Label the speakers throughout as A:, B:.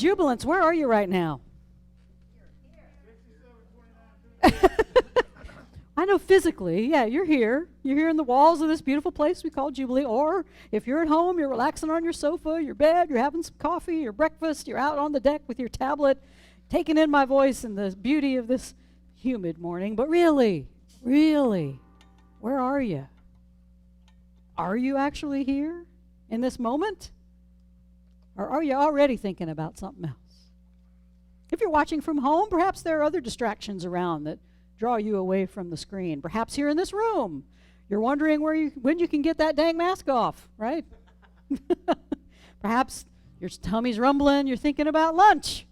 A: Jubilants, where are you right now? I know physically, yeah, you're here. You're here in the walls of this beautiful place we call Jubilee. Or if you're at home, you're relaxing on your sofa, your bed, you're having some coffee, your breakfast, you're out on the deck with your tablet, taking in my voice and the beauty of this humid morning. But really, where are you? Are you actually here in this moment? Or are you already thinking about something else? If you're watching from home, perhaps there are other distractions around that draw you away from the screen. Perhaps here in this room, you're wondering when you can get that dang mask off, right? Perhaps your tummy's rumbling, you're thinking about lunch.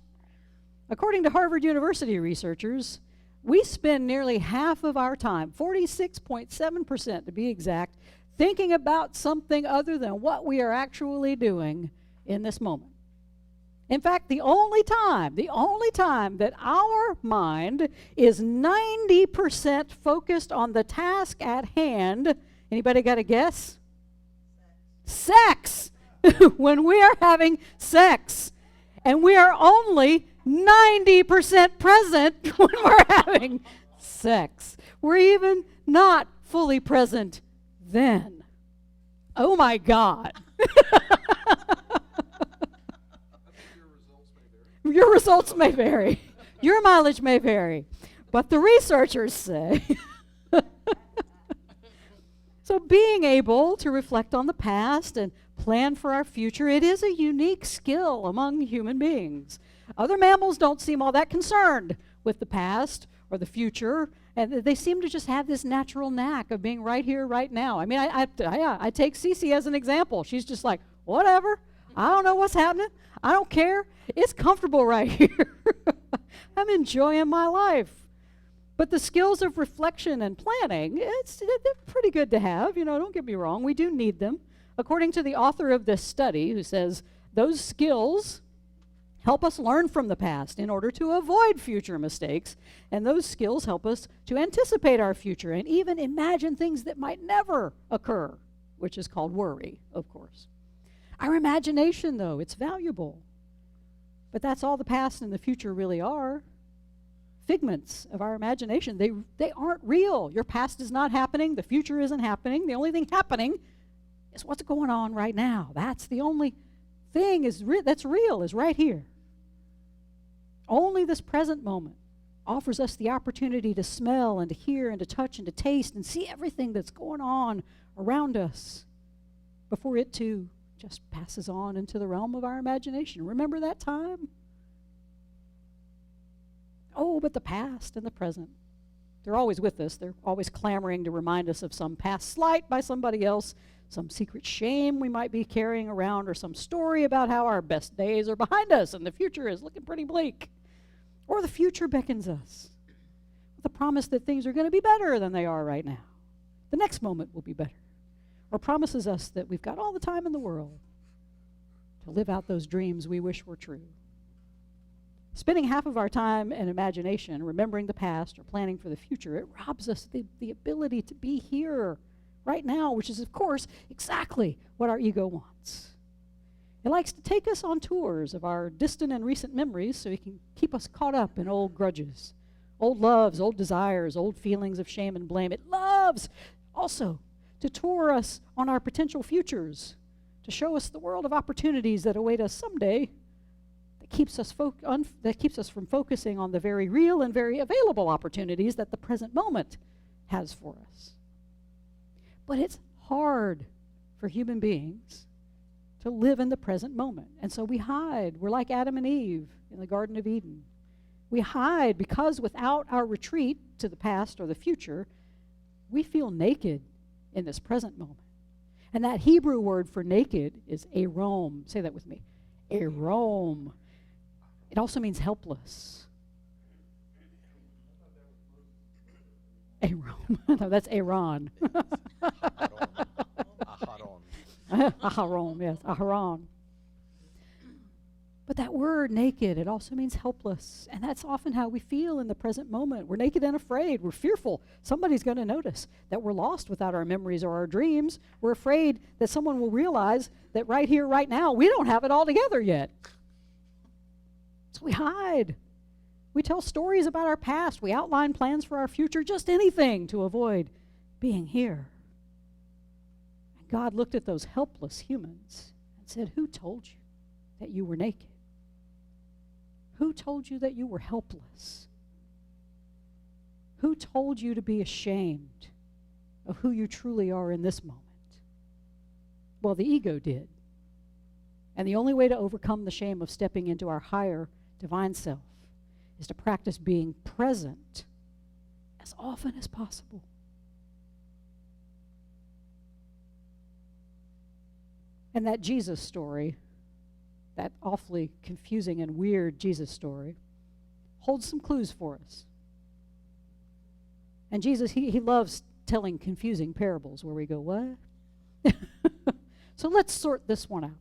A: According to Harvard University researchers, we spend nearly half of our time, 46.7% to be exact, thinking about something other than what we are actually doing in this moment. In fact, the only time that our mind is 90% focused on the task at hand, anybody got a guess? Sex. When we are having sex. And we are only 90% present when we're having sex. We're even not fully present then. Oh my God. Your results may vary. Your mileage may vary. But the researchers say. So being able to reflect on the past and plan for our future, it is a unique skill among human beings. Other mammals don't seem all that concerned with the past or the future, and they seem to just have this natural knack of being right here, right now. I mean, I take Cece as an example. She's just like, whatever. I don't know what's happening. I don't care. It's comfortable right here. I'm enjoying my life. But the skills of reflection and planning, they're pretty good to have. You know, don't get me wrong. We do need them. According to the author of this study, who says those skills help us learn from the past in order to avoid future mistakes, and those skills help us to anticipate our future and even imagine things that might never occur, which is called worry, of course. Our imagination, though, it's valuable. But that's all the past and the future really are. Figments of our imagination. They aren't real. Your past is not happening. The future isn't happening. The only thing happening is what's going on right now. That's the only thing that's real, is right here. Only this present moment offers us the opportunity to smell and to hear and to touch and to taste and see everything that's going on around us before it too just passes on into the realm of our imagination. Remember that time? Oh, but the past and the present, they're always with us. They're always clamoring to remind us of some past slight by somebody else, some secret shame we might be carrying around, or some story about how our best days are behind us and the future is looking pretty bleak. Or the future beckons us with the promise that things are going to be better than they are right now. The next moment will be better. Or promises us that we've got all the time in the world to live out those dreams we wish were true. Spending half of our time and imagination remembering the past or planning for the future, it robs us the ability to be here right now, which is, of course, exactly what our ego wants. It likes to take us on tours of our distant and recent memories so it can keep us caught up in old grudges, old loves, old desires, old feelings of shame and blame. It loves also to tour us on our potential futures, to show us the world of opportunities that await us someday, that keeps us from focusing on the very real and very available opportunities that the present moment has for us. But it's hard for human beings to live in the present moment. And so we hide. We're like Adam and Eve in the Garden of Eden. We hide because without our retreat to the past or the future, we feel naked in this present moment. And that Hebrew word for naked is arom. Say that with me. Arom. It also means helpless. Arom. No, that's Aaron. Aharon, yes, Aharon. But that word, naked, it also means helpless. And that's often how we feel in the present moment. We're naked and afraid. We're fearful somebody's going to notice that we're lost without our memories or our dreams. We're afraid that someone will realize that right here, right now, we don't have it all together yet. So we hide. We tell stories about our past. We outline plans for our future, just anything to avoid being here. And God looked at those helpless humans and said, who told you that you were naked? Who told you that you were helpless? Who told you to be ashamed of who you truly are in this moment? Well, the ego did. And the only way to overcome the shame of stepping into our higher divine self is to practice being present as often as possible. And that Jesus story, that awfully confusing and weird Jesus story, holds some clues for us. And Jesus, he loves telling confusing parables where we go, what? So let's sort this one out.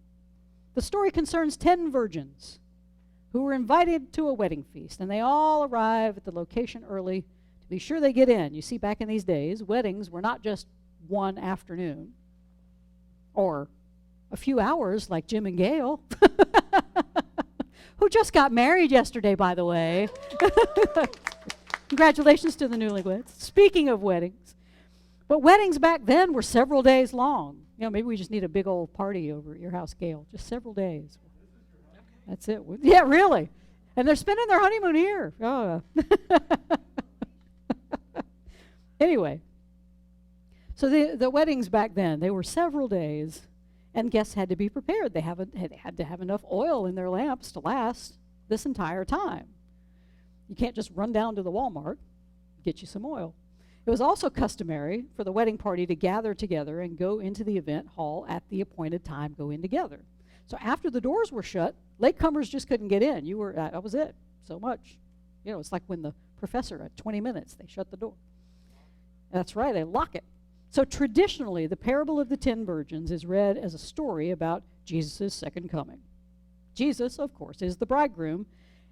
A: The story concerns 10 virgins who were invited to a wedding feast, and they all arrive at the location early to be sure they get in. You see, back in these days, weddings were not just one afternoon or a few hours like Jim and Gail, who just got married yesterday, by the way. Congratulations to the newlyweds. Speaking of weddings, but weddings back then were several days long. You know, maybe we just need a big old party over at your house, Gail. Just several days. That's it. Yeah, really. And they're spending their honeymoon here. Oh. Anyway, so the weddings back then, they were several days, and guests had to be prepared. They had to have enough oil in their lamps to last this entire time. You can't just run down to the Walmart, get you some oil. It was also customary for the wedding party to gather together and go into the event hall at the appointed time, go in together. So after the doors were shut, latecomers just couldn't get in. That was it, so much. You know, it's like when the professor at 20 minutes, they shut the door. That's right, they lock it. So traditionally, the parable of the 10 virgins is read as a story about Jesus' second coming. Jesus, of course, is the bridegroom,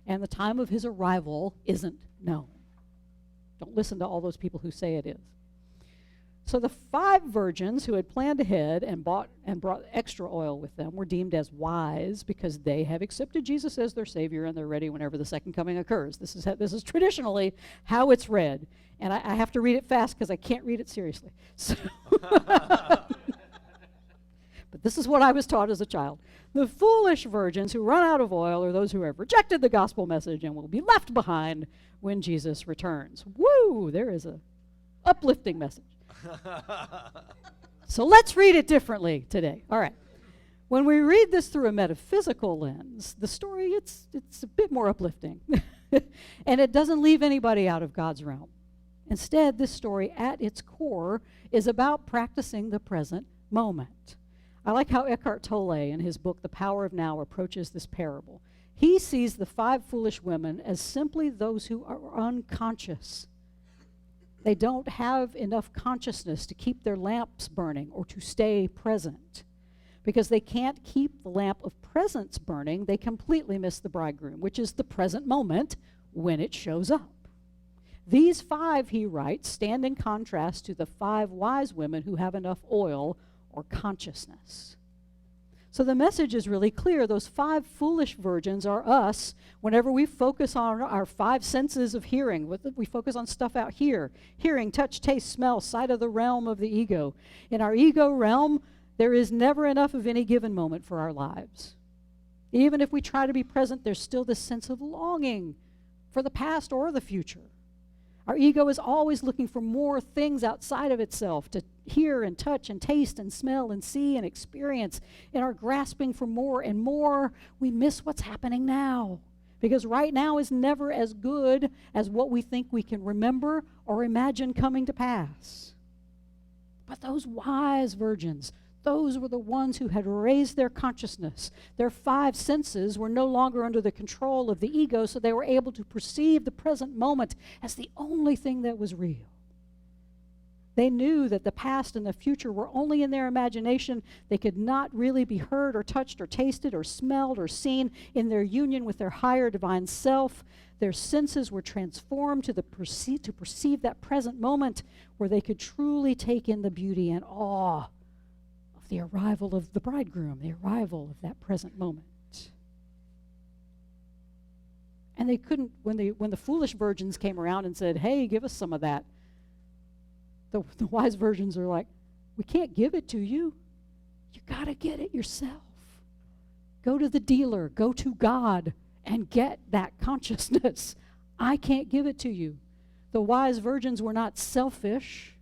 A: and the time of his arrival isn't known. Don't listen to all those people who say it is. So the 5 virgins who had planned ahead and brought extra oil with them were deemed as wise because they have accepted Jesus as their Savior and they're ready whenever the second coming occurs. This is traditionally how it's read. And I have to read it fast because I can't read it seriously. So but this is what I was taught as a child. The foolish virgins who run out of oil are those who have rejected the gospel message and will be left behind when Jesus returns. Woo! There is a uplifting message. So let's read it differently today. All right. When we read this through a metaphysical lens, the story, it's a bit more uplifting. And it doesn't leave anybody out of God's realm. Instead, this story at its core is about practicing the present moment. I like how Eckhart Tolle, in his book, The Power of Now, approaches this parable. He sees the 5 foolish women as simply those who are unconscious. They don't have enough consciousness to keep their lamps burning or to stay present. Because they can't keep the lamp of presence burning, they completely miss the bridegroom, which is the present moment when it shows up. These 5, he writes, stand in contrast to the 5 wise women who have enough oil or consciousness. So the message is really clear. Those 5 foolish virgins are us whenever we focus on our 5 senses of hearing. We focus on stuff out here. Hearing, touch, taste, smell, sight of the realm of the ego. In our ego realm, there is never enough of any given moment for our lives. Even if we try to be present, there's still this sense of longing for the past or the future. Our ego is always looking for more things outside of itself to hear and touch and taste and smell and see and experience. In our grasping for more and more, we miss what's happening now. Because right now is never as good as what we think we can remember or imagine coming to pass. But those wise virgins, those were the ones who had raised their consciousness. Their 5 senses were no longer under the control of the ego, so they were able to perceive the present moment as the only thing that was real. They knew that the past and the future were only in their imagination. They could not really be heard or touched or tasted or smelled or seen in their union with their higher divine self. Their senses were transformed to perceive that present moment where they could truly take in the beauty and awe of the arrival of the bridegroom, the arrival of that present moment. And they couldn't, when the foolish virgins came around and said, hey, give us some of that, the wise virgins are like, we can't give it to you. You got to get it yourself. Go to the dealer, go to God, and get that consciousness. I can't give it to you. The wise virgins were not selfish.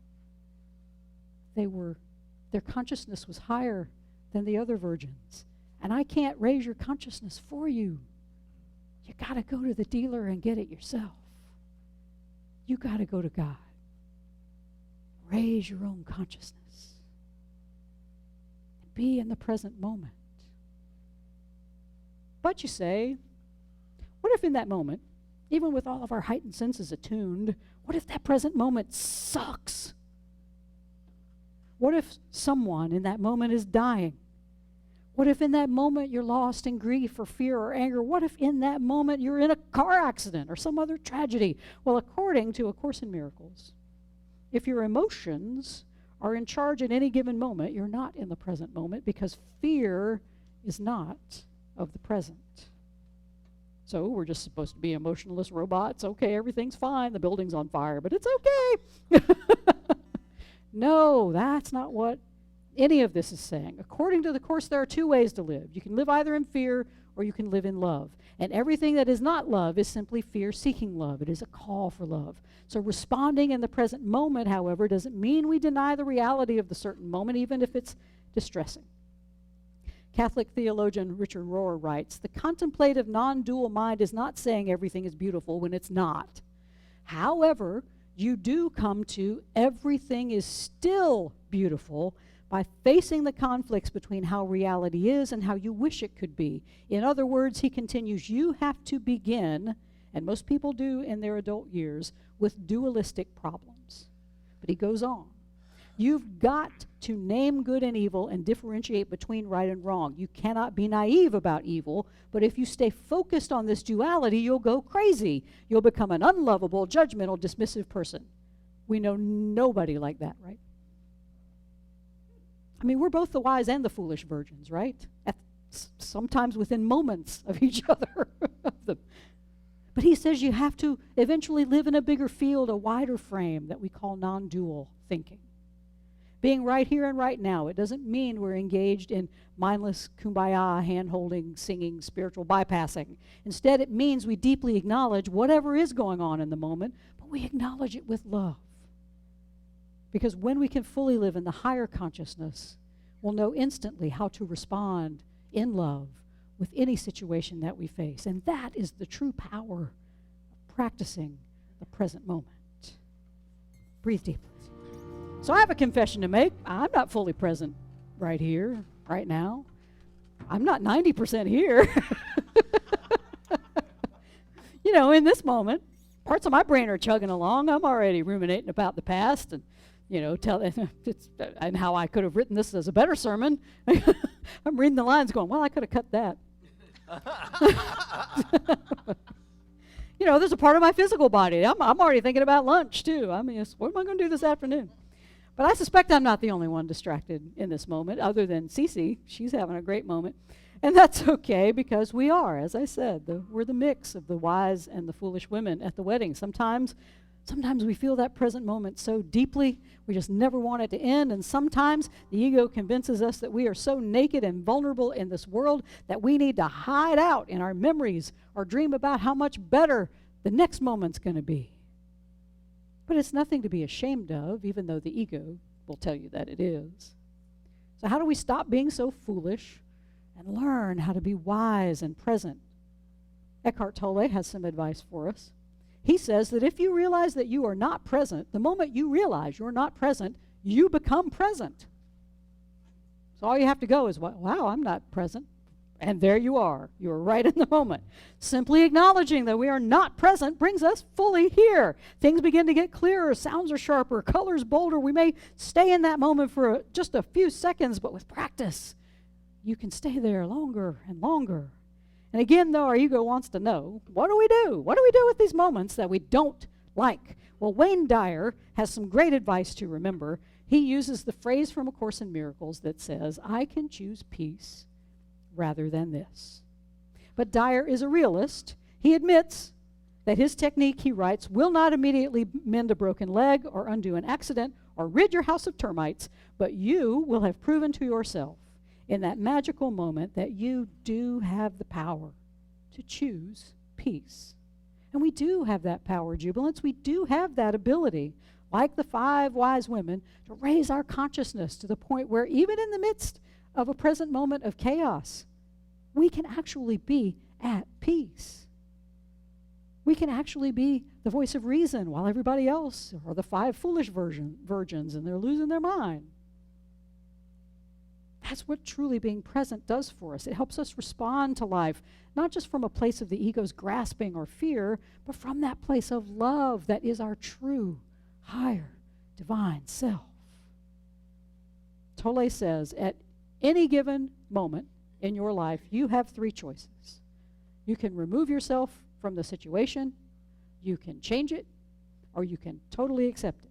A: Their consciousness was higher than the other virgins. And I can't raise your consciousness for you. You got to go to the dealer and get it yourself. You got to go to God. Raise your own consciousness. Be in the present moment. But you say, what if in that moment, even with all of our heightened senses attuned, what if that present moment sucks? What if someone in that moment is dying? What if in that moment you're lost in grief or fear or anger? What if in that moment you're in a car accident or some other tragedy? Well, according to A Course in Miracles, if your emotions are in charge at any given moment, you're not in the present moment, because fear is not of the present. So we're just supposed to be emotionless robots. Okay, everything's fine. The building's on fire, but it's okay. No, that's not what any of this is saying. According to the Course, there are two ways to live. You can live either in fear or you can live in love. And everything that is not love is simply fear seeking love. It is a call for love. So responding in the present moment, however, doesn't mean we deny the reality of the certain moment, even if it's distressing. Catholic theologian Richard Rohr writes, the contemplative non-dual mind is not saying everything is beautiful when it's not. However, you do come to everything is still beautiful by facing the conflicts between how reality is and how you wish it could be. In other words, he continues, you have to begin, and most people do in their adult years, with dualistic problems. But he goes on. You've got to name good and evil and differentiate between right and wrong. You cannot be naive about evil, but if you stay focused on this duality, you'll go crazy. You'll become an unlovable, judgmental, dismissive person. We know nobody like that, right? I mean, we're both the wise and the foolish virgins, right? Sometimes within moments of each other. But he says you have to eventually live in a bigger field, a wider frame that we call non-dual thinking. Being right here and right now, it doesn't mean we're engaged in mindless kumbaya, hand-holding, singing, spiritual bypassing. Instead, it means we deeply acknowledge whatever is going on in the moment, but we acknowledge it with love. Because when we can fully live in the higher consciousness, we'll know instantly how to respond in love with any situation that we face. And that is the true power of practicing the present moment. Breathe deeply. So I have a confession to make. I'm not fully present right here, right now. I'm not 90% here. You know, in this moment, parts of my brain are chugging along. I'm already ruminating about the past and, you know, and how I could have written this as a better sermon. I'm reading the lines going, well, I could have cut that. You know, there's a part of my physical body. I'm already thinking about lunch, too. I mean, what am I going to do this afternoon? But I suspect I'm not the only one distracted in this moment, other than Cece. She's having a great moment. And that's okay, because we are, as I said, we're the mix of the wise and the foolish women at the wedding. Sometimes we feel that present moment so deeply, we just never want it to end. And sometimes the ego convinces us that we are so naked and vulnerable in this world that we need to hide out in our memories or dream about how much better the next moment's going to be. But it's nothing to be ashamed of, even though the ego will tell you that it is. So how do we stop being so foolish and learn how to be wise and present? Eckhart Tolle has some advice for us. He says that if you realize that you are not present, the moment you realize you're not present, you become present. So all you have to go is, wow, I'm not present. And there you are. You are right in the moment. Simply acknowledging that we are not present brings us fully here. Things begin to get clearer. Sounds are sharper. Colors bolder. We may stay in that moment for just a few seconds, but with practice, you can stay there longer and longer. And again, though, our ego wants to know, what do we do? What do we do with these moments that we don't like? Well, Wayne Dyer has some great advice to remember. He uses the phrase from A Course in Miracles that says, I can choose peace rather than this. But Dyer is a realist. He admits that his technique, he writes, will not immediately mend a broken leg or undo an accident or rid your house of termites, but you will have proven to yourself in that magical moment that you do have the power to choose peace. And we do have that power, Jubilants. We do have that ability, like the 5 wise women, to raise our consciousness to the point where even in the midst of a present moment of chaos, we can actually be at peace. We can actually be the voice of reason while everybody else are the 5 foolish virgins and they're losing their mind. That's what truly being present does for us. It helps us respond to life, not just from a place of the ego's grasping or fear, but from that place of love that is our true, higher, divine self. Tolle says, at any given moment in your life, you have 3 choices. You can remove yourself from the situation, you can change it, or you can totally accept it.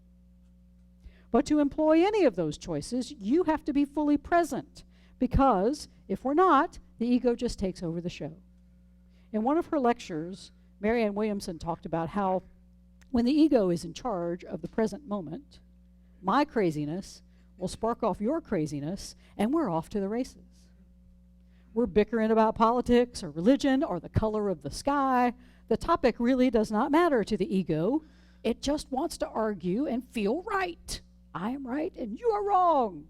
A: But to employ any of those choices, you have to be fully present, because if we're not, the ego just takes over the show. In one of her lectures, Marianne Williamson talked about how when the ego is in charge of the present moment, my craziness will spark off your craziness, and we're off to the races. We're bickering about politics or religion or the color of the sky. The topic really does not matter to the ego. It just wants to argue and feel right. I am right and you are wrong.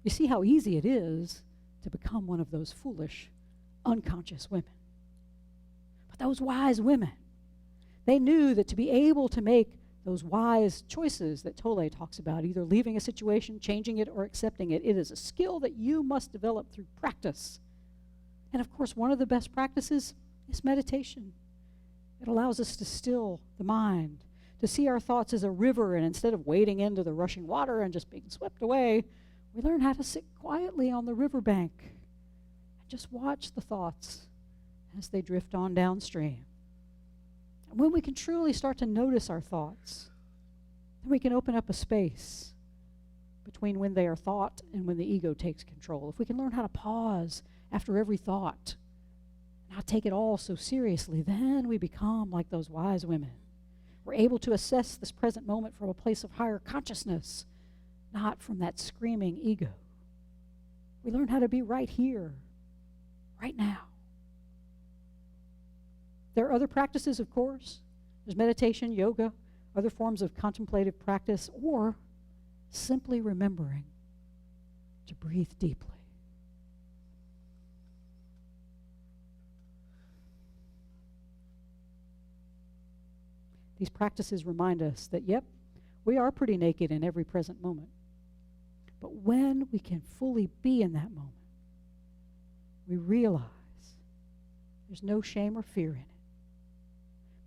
A: You see how easy it is to become one of those foolish, unconscious women. But those wise women, they knew that to be able to make those wise choices that Tolle talks about, either leaving a situation, changing it, or accepting it, it is a skill that you must develop through practice. And of course, one of the best practices is meditation. It allows us to still the mind, to see our thoughts as a river, and instead of wading into the rushing water and just being swept away, we learn how to sit quietly on the riverbank and just watch the thoughts as they drift on downstream. And when we can truly start to notice our thoughts, then we can open up a space between when they are thought and when the ego takes control. If we can learn how to pause after every thought, not take it all so seriously, then we become like those wise women. We're able to assess this present moment from a place of higher consciousness, not from that screaming ego. We learn how to be right here, right now. There are other practices, of course. There's meditation, yoga, other forms of contemplative practice, or simply remembering to breathe deeply. These practices remind us that, yep, we are pretty naked in every present moment. But when we can fully be in that moment, we realize there's no shame or fear in it.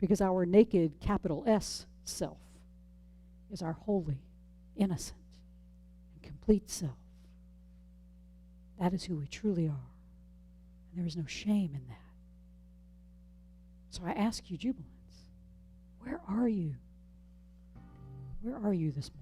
A: Because our naked, capital S, self is our holy, innocent, and complete self. That is who we truly are. And there is no shame in that. So I ask you, Jubilants, where are you? Where are you this morning?